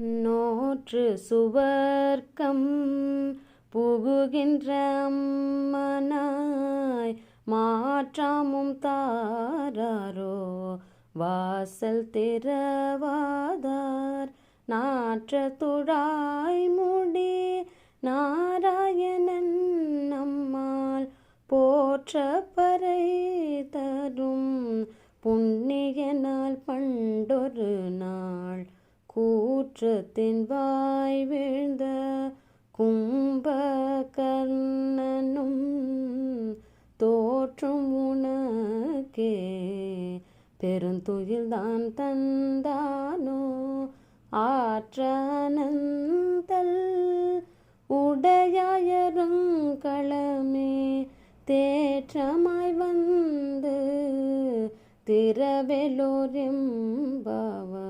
நோற்று சுவர்க்கம் புகுகின்ற அம்மனாய் மாற்றாமும் தாராரோ வாசல் திறவாதார் நாற்ற துழாய் முடி நாராயணன் நம்மால் போற்ற பறை தரும் புண்ணிய நாள் பண்டொரு நாள் கூற்றத்தின் வாய் வீழ்ந்த கும்பகர்ணனும் தோற்றும் உனக்கே பெருந்துயில்தான் தந்தானோ ஆற்றனந்தல் உடையாயருங்களமே தேற்றமாய் வந்து திரவெலோரெம்பாவாய்.